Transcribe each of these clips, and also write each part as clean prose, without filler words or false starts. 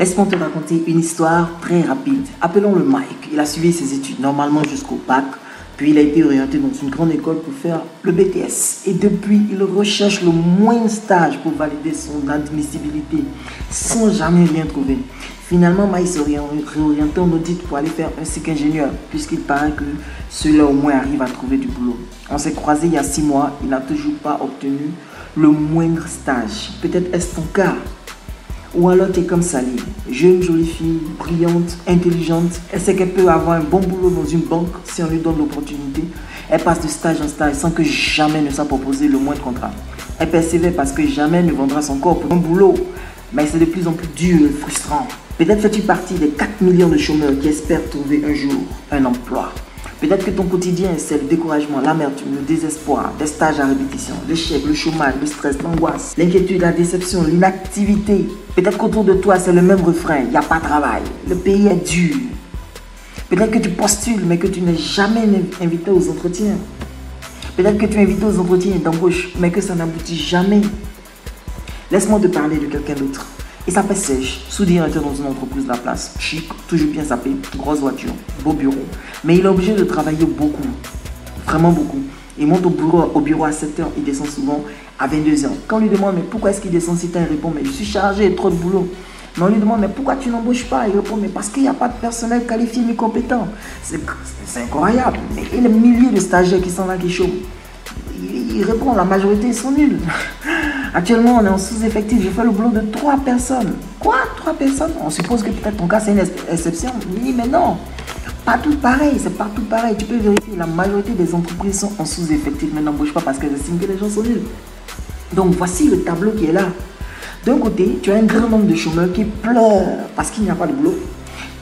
Laisse-moi te raconter une histoire très rapide. Appelons-le Mike. Il a suivi ses études normalement jusqu'au bac, puis il a été orienté dans une grande école pour faire le BTS. Et depuis, il recherche le moindre stage pour valider son admissibilité sans jamais rien trouver. Finalement, Mike s'est réorienté en audit pour aller faire un cycle ingénieur, puisqu'il paraît que ceux-là au moins arrivent à trouver du boulot. On s'est croisés il y a 6 mois, il n'a toujours pas obtenu le moindre stage. Peut-être est-ce ton cas? Ou alors tu es comme Sally, jeune, jolie fille, brillante, intelligente. Elle sait qu'elle peut avoir un bon boulot dans une banque si on lui donne l'opportunité. Elle passe de stage en stage sans que jamais ne soit proposé le moindre contrat. Elle persévère parce que jamais ne vendra son corps pour un boulot. Mais c'est de plus en plus dur et frustrant. Peut-être fais-tu partie des 4 millions de chômeurs qui espèrent trouver un jour un emploi. Peut-être que ton quotidien, c'est le découragement, l'amertume, le désespoir, des stages à répétition, l'échec, le chômage, le stress, l'angoisse, l'inquiétude, la déception, l'inactivité. Peut-être qu'autour de toi, c'est le même refrain, il n'y a pas de travail, le pays est dur. Peut-être que tu postules, mais que tu n'es jamais invité aux entretiens. Peut-être que tu es invité aux entretiens d'embauche, mais que ça n'aboutit jamais. Laisse-moi te parler de quelqu'un d'autre. Il s'appelle Serge, sous-directeur dans une entreprise de la place, chic, toujours bien sapé, grosse voiture, beau bureau. Mais il est obligé de travailler beaucoup, vraiment beaucoup. Il monte au bureau à 7 h, il descend souvent à 22 h. Quand on lui demande mais pourquoi est-ce qu'il descend si tard, il répond mais je suis chargé, trop de boulot. Mais on lui demande mais pourquoi tu n'embauches pas, il répond mais parce qu'il n'y a pas de personnel qualifié ni compétent. C'est incroyable. Mais il y a des milliers de stagiaires qui sont là, qui chôment. Il répond la majorité sont nuls. Actuellement, on est en sous-effectif. Je fais le boulot de 3 personnes. Quoi? 3 personnes? On suppose que peut-être ton cas, c'est une exception. Oui, mais non. Pas tout pareil. C'est partout pareil. Tu peux vérifier. La majorité des entreprises sont en sous-effectif, mais n'embauchent pas parce qu'elles estiment que les gens sont nuls. Donc, voici le tableau qui est là. D'un côté, tu as un grand nombre de chômeurs qui pleurent parce qu'il n'y a pas de boulot.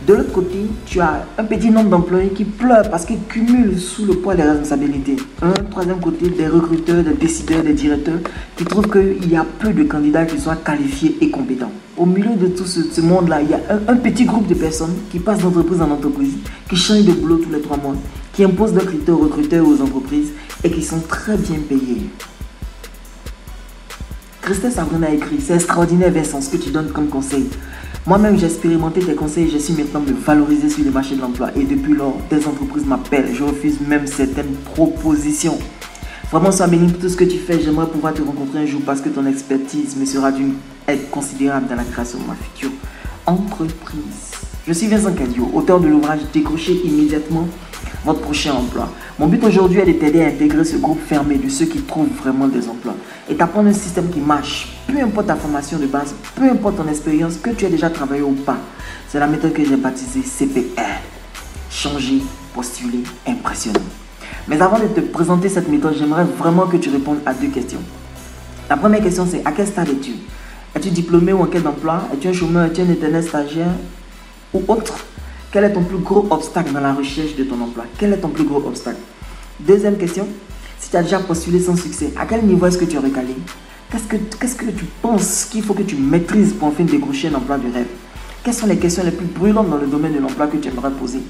De l'autre côté, tu as un petit nombre d'employés qui pleurent parce qu'ils cumulent sous le poids des responsabilités. Un troisième côté, des recruteurs, des décideurs, des directeurs qui trouvent qu'il y a peu de candidats qui soient qualifiés et compétents. Au milieu de tout ce monde-là, il y a un petit groupe de personnes qui passent d'entreprise en entreprise, qui changent de boulot tous les 3 mois, qui imposent leurs critères aux recruteurs et aux entreprises et qui sont très bien payés. Christelle Sabrina a écrit: c'est extraordinaire Vincent ce que tu donnes comme conseil. Moi-même, j'ai expérimenté tes conseils et je suis maintenant me valoriser sur le marché de l'emploi. Et depuis lors, des entreprises m'appellent. Je refuse même certaines propositions. Vraiment, sois béni pour tout ce que tu fais. J'aimerais pouvoir te rencontrer un jour parce que ton expertise me sera d'une aide considérable dans la création de ma future entreprise. Je suis Vincent Cadio, auteur de l'ouvrage Décrochez immédiatement votre prochain emploi. Mon but aujourd'hui est de t'aider à intégrer ce groupe fermé de ceux qui trouvent vraiment des emplois et t'apprendre un système qui marche, peu importe ta formation de base, peu importe ton expérience, que tu aies déjà travaillé ou pas. C'est la méthode que j'ai baptisée CPR. Changer, postuler, impressionner. Mais avant de te présenter cette méthode, j'aimerais vraiment que tu répondes à 2 questions. La première question, c'est: à quel stade es-tu? Es-tu diplômé ou en quête d'emploi? Es-tu un chômeur? Es-tu un éternel stagiaire ou autre? Quel est ton plus gros obstacle dans la recherche de ton emploi? Quel est ton plus gros obstacle? Deuxième question, si tu as déjà postulé sans succès, à quel niveau est-ce que tu es recalé? Qu'est-ce que tu penses qu'il faut que tu maîtrises pour enfin décrocher un emploi de rêve? Quelles sont les questions les plus brûlantes dans le domaine de l'emploi que tu aimerais poser?